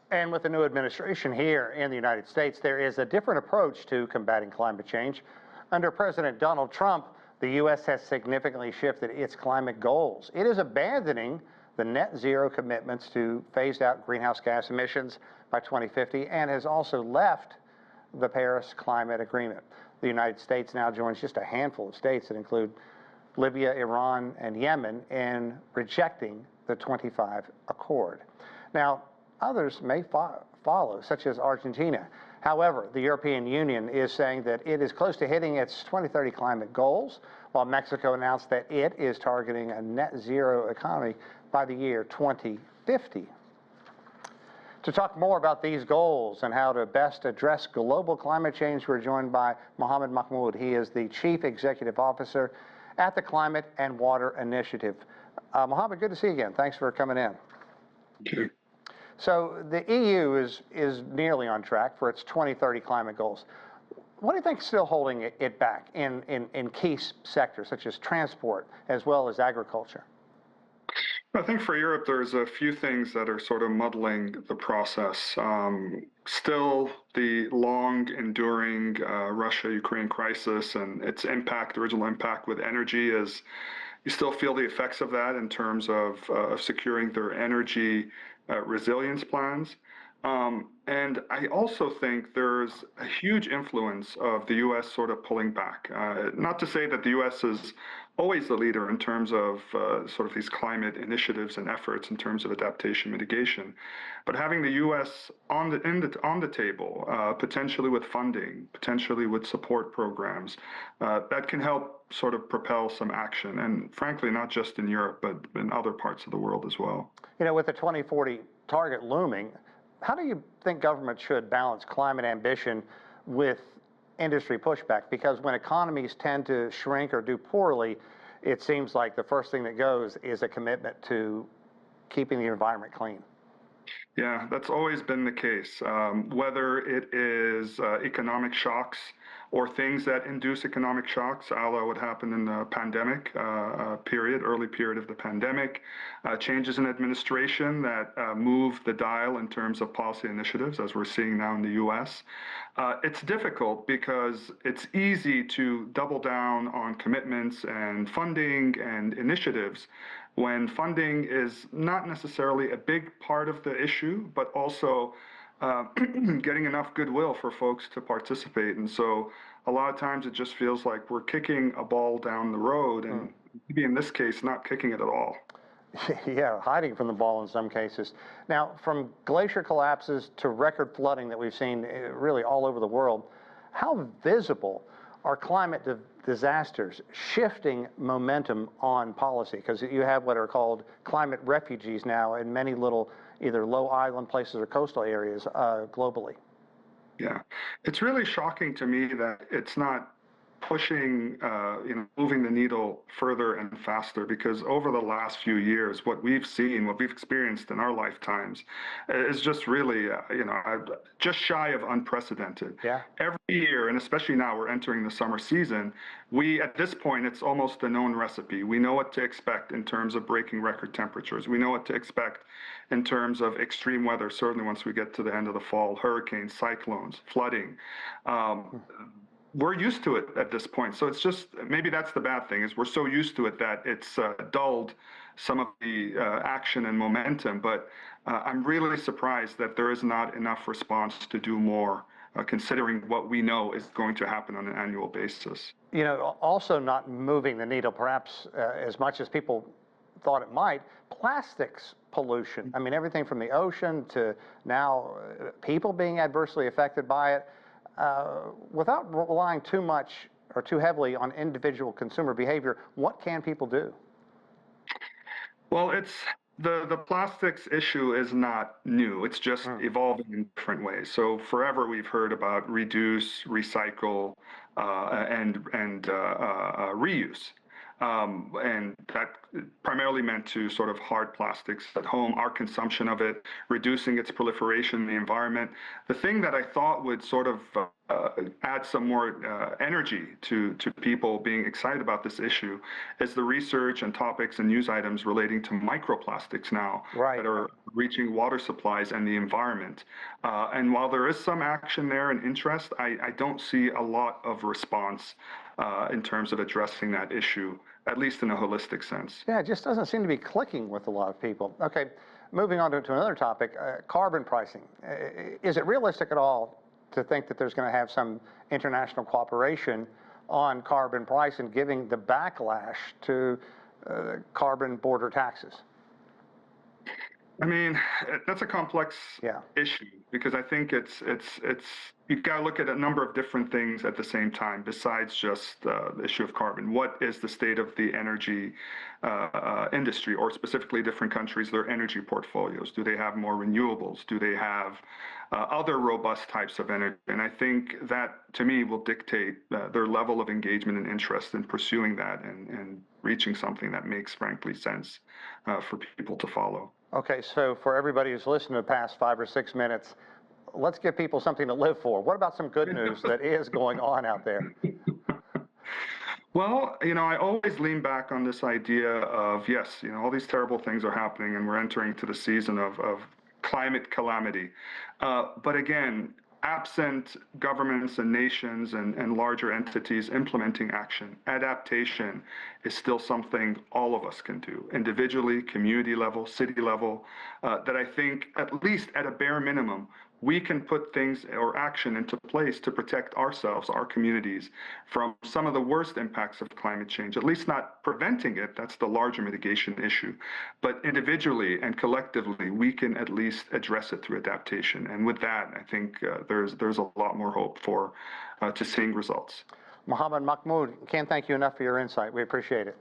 And with the new administration here in the United States, there is a different approach to combating climate change. Under President Donald Trump, the U.S. has significantly shifted its climate goals. It is abandoning the net zero commitments to phase out greenhouse gas emissions by 2050 and has also left the Paris Climate Agreement. The United States now joins just a handful of states that include Libya, Iran, and Yemen in rejecting the 25 Accord. Now, others may follow, such as Argentina. However, the European Union is saying that it is close to hitting its 2030 climate goals, while Mexico announced that it is targeting a net zero economy by the year 2050. To talk more about these goals and how to best address global climate change, we're joined by Mohammed Mahmoud. He is the Chief Executive Officer at the Climate and Water Initiative. Mohammed, good to see you again. Thanks for coming in. Thank you. So the EU is nearly on track for its 2030 climate goals. What do you think is still holding it back in key sectors such as transport as well as agriculture? I think for Europe, there's a few things that are sort of muddling the process. Still, the long enduring Russia-Ukraine crisis and its impact, original impact with energy is, you still feel the effects of that in terms of securing their energy resilience plans. And I also think there's a huge influence of the U.S. sort of pulling back. Not to say that the U.S. is always the leader in terms of sort of these climate initiatives and efforts in terms of adaptation mitigation, but having the U.S. on the table, potentially with funding, potentially with support programs, that can help sort of propel some action. And frankly, not just in Europe, but in other parts of the world as well. You know, with the 2040 target looming, how do you think government should balance climate ambition with industry pushback? Because when economies tend to shrink or do poorly, it seems like the first thing that goes is a commitment to keeping the environment clean. Yeah, that's always been the case. Whether it is economic shocks or things that induce economic shocks, a la what happened in the pandemic early period of the pandemic, changes in administration that move the dial in terms of policy initiatives, as we're seeing now in the U.S. It's difficult because it's easy to double down on commitments and funding and initiatives when funding is not necessarily a big part of the issue, but also getting enough goodwill for folks to participate. And so a lot of times it just feels like we're kicking a ball down the road and maybe in this case, not kicking it at all. Yeah, hiding from the ball in some cases. Now, from glacier collapses to record flooding that we've seen really all over the world, how visible are climate disasters shifting momentum on policy? Because you have what are called climate refugees now in many little either low island places or coastal areas globally. Yeah, it's really shocking to me that it's not pushing, moving the needle further and faster, because over the last few years, what we've seen, what we've experienced in our lifetimes is just really, just shy of unprecedented. Yeah. Every year, and especially now we're entering the summer season, at this point, it's almost a known recipe. We know what to expect in terms of breaking record temperatures. We know what to expect in terms of extreme weather, certainly once we get to the end of the fall, hurricanes, cyclones, flooding. We're used to it at this point. So it's just, maybe that's the bad thing, is we're so used to it that it's dulled some of the action and momentum. But I'm really surprised that there is not enough response to do more, considering what we know is going to happen on an annual basis. You know, also not moving the needle perhaps as much as people thought it might, plastics pollution. I mean, everything from the ocean to now people being adversely affected by it. Without relying too much or too heavily on individual consumer behavior, what can people do? Well, the plastics issue is not new. It's just evolving in different ways. So forever we've heard about reduce, recycle, and reuse. And that primarily meant to sort of hard plastics at home, our consumption of it, reducing its proliferation in the environment. The thing that I thought would sort of add some more energy to people being excited about this issue is the research and topics and news items relating to microplastics now Right. that are reaching water supplies and the environment. And while there is some action there and interest, I don't see a lot of response in terms of addressing that issue, at least in a holistic sense. Yeah, it just doesn't seem to be clicking with a lot of people. Okay, moving on to another topic, carbon pricing. Is it realistic at all to think that there's going to have some international cooperation on carbon price and giving the backlash to carbon border taxes? I mean, that's a complex issue because I think it's you've got to look at a number of different things at the same time besides just the issue of carbon. What is the state of the energy industry, or specifically different countries, their energy portfolios? Do they have more renewables? Do they have other robust types of energy? And I think that, to me, will dictate their level of engagement and interest in pursuing that and reaching something that makes, frankly, sense for people to follow. Okay, so for everybody who's listened to the past 5 or 6 minutes, let's give people something to live for. What about some good news that is going on out there? Well, I always lean back on this idea of, yes, all these terrible things are happening and we're entering to the season of climate calamity. But again, absent governments and nations and larger entities implementing action, adaptation is still something all of us can do, individually, community level, city level, that I think, at least at a bare minimum, we can put things or action into place to protect ourselves, our communities, from some of the worst impacts of climate change, at least not preventing it. That's the larger mitigation issue. But individually and collectively, we can at least address it through adaptation. And with that, I think there's a lot more hope for to seeing results. Mohammed Mahmoud, can't thank you enough for your insight. We appreciate it.